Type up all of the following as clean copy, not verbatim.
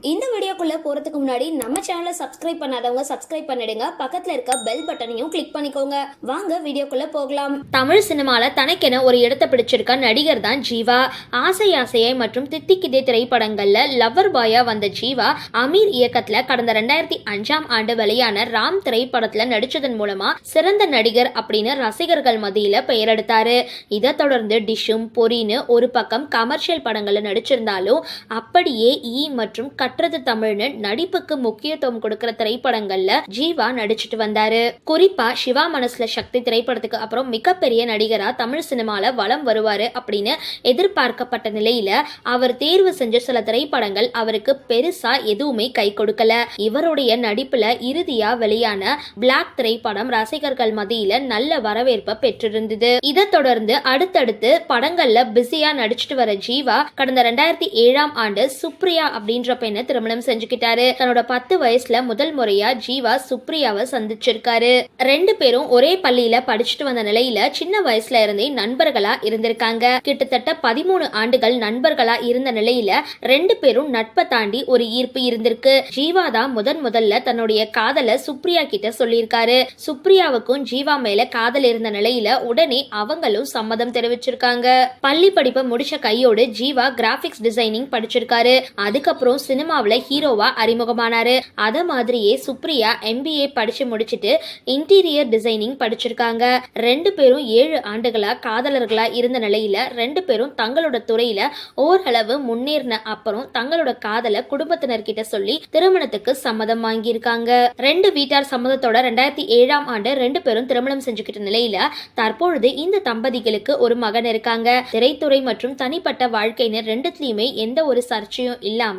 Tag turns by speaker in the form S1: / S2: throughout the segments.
S1: இந்த வீடியோக்குள்ள போறதுக்கு முன்னாடி நம்ம சேனலை சப்ஸ்கிரைப் பண்ணாதவங்க சப்ஸ்கிரைப் பண்ணிடுங்க, பக்கத்துல இருக்க பெல் பட்டனையும் கிளிக் பண்ணிக்கோங்க. வாங்க வீடியோக்குள்ள போகலாம். தமிழ் சினிமால தனக்கென ஒரு இடத்தை பிடிச்சிருக்க நடிகர் தான் ஜீவா. ஆசை ஆசையை மற்றும் தித்திக்கிதே திரைப்படங்கள்ல லவ்வர் பாயா வந்த ஜீவா அமீர் இயக்கத்துல கடந்த 2005 வெளியான ராம் திரைப்படத்துல நடிச்சதன் மூலமா சிறந்த நடிகர் அப்படின்னு ரசிகர்கள் மத்தியில பெயர் எடுத்தாரு. இதை தொடர்ந்து டிஷும் பொரின்னு ஒரு பக்கம் கமர்ஷியல் படங்கள்ல நடிச்சிருந்தாலும் அப்படியே மற்றும் கற்றது தமிழ்னு நடிப்புக்கு முக்கியத்துவம் கொடுக்கிற திரைப்படங்கள்ல ஜீவா நடிச்சிட்டு வந்தாரு. குறிப்பா சிவா மனசுல சக்தி திரைப்படத்துக்கு அப்புறம் மிகப்பெரிய நடிகரா தமிழ் சினிமால வலம் வருவாரு அப்படின்னு எதிர்பார்க்கப்பட்ட நிலையில அவர் தேர்வு செஞ்ச சில திரைப்படங்கள் அவருக்கு பெருசா எதுவுமே கை கொடுக்கல. இவருடைய நடிப்புல இறுதியா வெளியான பிளாக் திரைப்படம் ரசிகர்கள் மத்தியில நல்ல வரவேற்பை பெற்றிருந்தது. இதை தொடர்ந்து அடுத்தடுத்து படங்கள்ல பிஸியா நடிச்சிட்டு வர ஜீவா கடந்த 2007 சுப்ரியா அப்படின்ற பெண்ணை திருமணம் செஞ்சுக்கிட்டாரு. தன்னோட 10 வயசுல முதல் முறையா ஜீவா சுப்ரியாவை சந்திச்சிருக்காரு. 2 பேரும் ஒரே பள்ளியில படிச்சுட்டு வந்த நிலையில சின்ன வயசுல இருந்தே நண்பர்களா இருந்திருக்காங்க. கிட்டத்தட்ட 13 ஆண்டுகள் நண்பர்களா இருந்த நிலையில 2 பேரும் நட்பை தாண்டி ஒரு ஈர்ப்பு இருந்திருக்கு. ஜீவா தான் முதல்ல தன்னுடைய காதலை சுப்ரியா கிட்ட சொல்லியிருக்காரு. சுப்ரியாவுக்கும் ஜீவா மேல காதல் இருந்த நிலையில உடனே அவங்களும் சம்மதம் தெரிவிச்சிருக்காங்க. பள்ளி படிப்பை முடிச்ச கையோடு ஜீவா கிராபிக்ஸ் டிசைனிங் படிச்சிருக்காரு. அதுக்கப்புறம் சினிமாவுல ஹீரோவா அறிமுகமானாரு. அத மாதிரியே சுப்ரியா MBA படிச்சு முடிச்சிட்டு இன்டீரியர் டிசைனிங் படிச்சிருக்காங்க. 2 பேரும் 7 ஆண்டுகளா காதலர்களா இருந்த நிலையில 2 பேரும் தங்களோட துறையில ஓரளவு முன்னேறின அப்புறம் தங்களோட காதலை குடும்பத்தினர்கிட்ட சொல்லி திருமணத்துக்கு சம்மதம் வாங்கியிருக்காங்க. 2 வீட்டார் சம்மதத்தோட 2007 2 பேரும் திருமணம் செஞ்சுக்கிட்ட நிலையில தற்பொழுது இந்த தம்பதிகளுக்கு ஒரு மகன் இருக்காங்க. திரைத்துறை மற்றும் தனிப்பட்ட வாழ்க்கையினர் 2த்துலயுமே எந்த ஒரு சர்ச்சையும் இல்லாம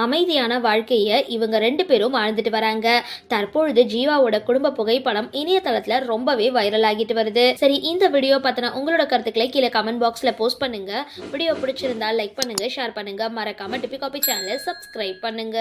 S1: அமைதியான வாழ்க்கையை இவங்க 2 பேரும் வாழ்ந்துட்டு வராங்க. தற்பொழுது ஜீவாவோட குடும்ப புகைப்படம் இணையதளத்துல ரொம்பவே வைரல் ஆகிட்டு வருது. சரி, இந்த வீடியோ பத்தின உங்களோட கருத்துக்களை கீழே கமெண்ட் பாக்ஸ்ல போஸ்ட் பண்ணுங்க. வீடியோ பிடிச்சிருந்தா லைக் பண்ணுங்க, ஷேர் பண்ணுங்க, மறக்காம டிபி காபி சேனலை சப்ஸ்கிரைப் பண்ணுங்க.